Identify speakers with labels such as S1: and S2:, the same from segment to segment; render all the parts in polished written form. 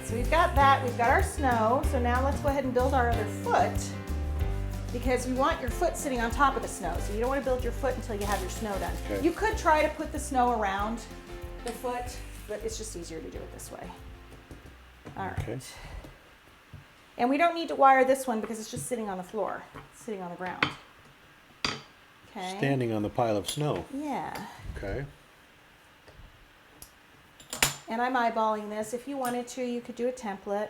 S1: so we've got that, we've got our snow. So now let's go ahead and build our other foot, because we want your foot sitting on top of the snow. So you don't want to build your foot until you have your snow done.
S2: Okay.
S1: You could try to put the snow around the foot, but it's just easier to do it this way. All right.
S2: Okay.
S1: And we don't need to wire this one because it's just sitting on the floor, sitting on the ground. Okay.
S2: Standing on the pile of snow.
S1: Yeah.
S2: Okay.
S1: And I'm eyeballing this. If you wanted to, you could do a template.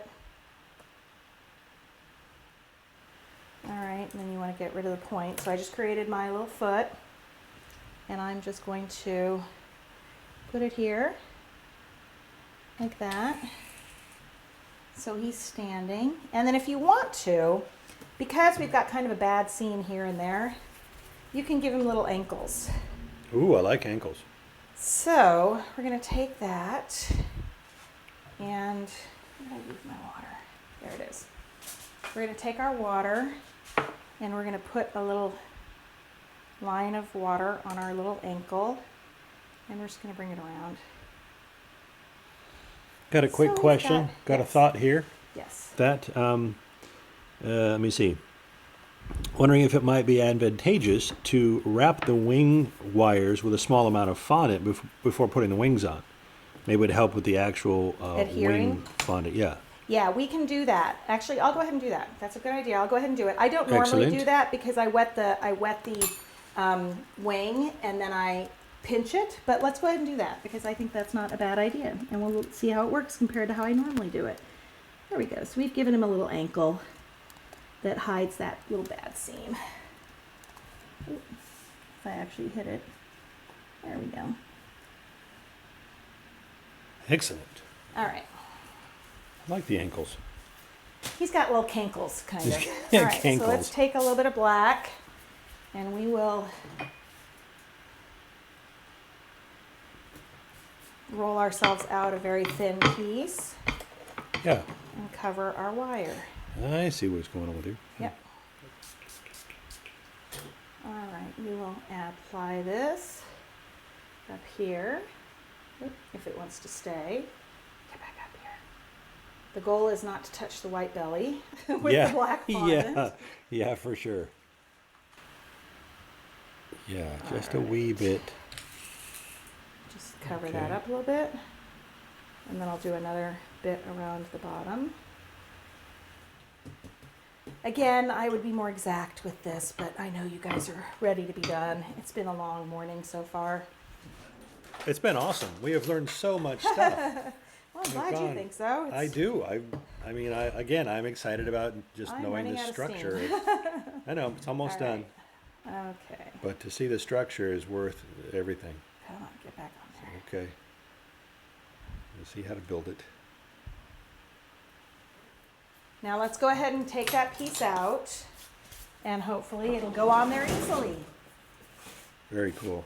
S1: All right, and then you want to get rid of the point. So I just created my little foot, and I'm just going to put it here, like that. So he's standing. And then if you want to, because we've got kind of a bad seam here and there, you can give him little ankles.
S2: Ooh, I like ankles.
S1: So we're going to take that, and where did I leave my water? There it is. We're going to take our water, and we're going to put a little line of water on our little ankle, and we're just going to bring it around.
S2: Got a quick
S1: So we've
S2: question. Got a
S1: yes.
S2: thought here.
S1: Yes.
S2: That, let me see. Wondering if it might be advantageous to wrap the wing wires with a small amount of fondant before putting the wings on. Maybe it would help with the actual
S1: Adhering?
S2: wing fondant. Yeah.
S1: Yeah, we can do that. Actually, I'll go ahead and do that. That's a good idea. I'll go ahead and do it. I don't normally
S2: Excellent.
S1: do that because I wet the wing and then I pinch it. But let's go ahead and do that because I think that's not a bad idea, and we'll see how it works compared to how I normally do it. There we go. So we've given him a little ankle that hides that little bad seam. Ooh, if I actually hit it, there we go.
S2: Excellent.
S1: All right.
S2: I like the ankles.
S1: He's got little cankles, kind of.
S2: Yeah,
S1: All right, so let's
S2: cankles.
S1: take a little bit of black, and we will roll ourselves out a very thin piece
S2: Yeah.
S1: and cover our wire.
S2: I see what's going on with you.
S1: Yep. All right, we will apply this up here, if it wants to stay. Get back up here. The goal is not to touch the white belly with
S2: Yeah.
S1: the black fondant.
S2: Yeah. Yeah, for sure. Yeah, just a
S1: Alright.
S2: wee bit.
S1: Just cover
S2: Okay.
S1: that up a little bit, and then I'll do another bit around the bottom. Again, I would be more exact with this, but I know you guys are ready to be done. It's been a long morning so far.
S2: It's been awesome. We have learned so much stuff.
S1: Well, I'm glad you
S2: gone.
S1: think so.
S2: I do. I mean, I'm excited about just
S1: I'm
S2: knowing
S1: running
S2: the
S1: out of
S2: structure.
S1: steam.
S2: I know, it's almost
S1: All
S2: done.
S1: right. Okay.
S2: But to see the structure is worth everything.
S1: Come on, get back on there.
S2: Okay. We'll see how to build it.
S1: Now let's go ahead and take that piece out, and hopefully it'll go on there easily.
S2: Very cool.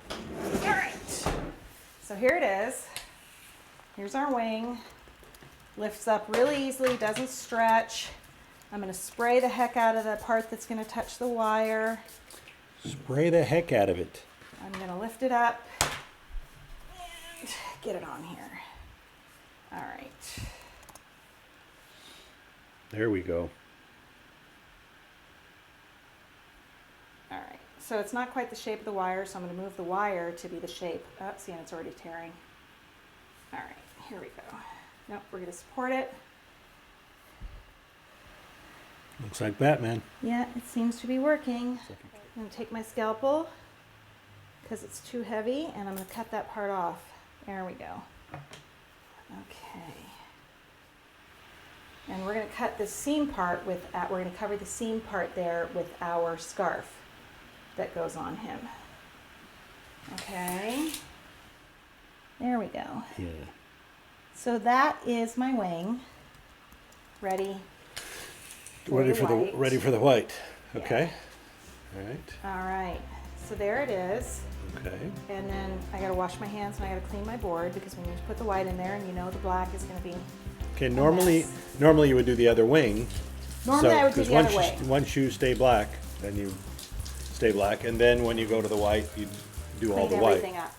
S1: All right. So here it is. Here's our wing. Lifts up really easily, doesn't stretch. I'm going to spray the heck out of the part that's going to touch the wire.
S2: Spray the heck out of it.
S1: I'm going to lift it up and get it on here. All right.
S2: There we go.
S1: All right. So it's not quite the shape of the wire, so I'm going to move the wire to be the shape. Oh, see, and it's already tearing. All right, here we go. Nope, we're going to support it.
S2: Looks like Batman.
S1: Yeah, it seems to be working. I'm going to take my scalpel because it's too heavy, and I'm going to cut that part off. There we go. Okay. And we're going to cut the seam part with, we're going to cover the seam part there with our scarf that goes on him. Okay. There we go.
S2: Yeah.
S1: So that is my wing. Ready.
S2: Ready for the white.
S1: Yeah.
S2: Okay. All right.
S1: All right. So there it is.
S2: Okay.
S1: And then I gotta wash my hands and I gotta clean my board because when you put the white in there, and you know the black is gonna be.
S2: Okay. Normally you would do the other wing.
S1: Normally I would do the other way.
S2: One shoe stay black, then you stay black, and then when you go to the white, you do all
S1: Clean
S2: the white.
S1: everything up.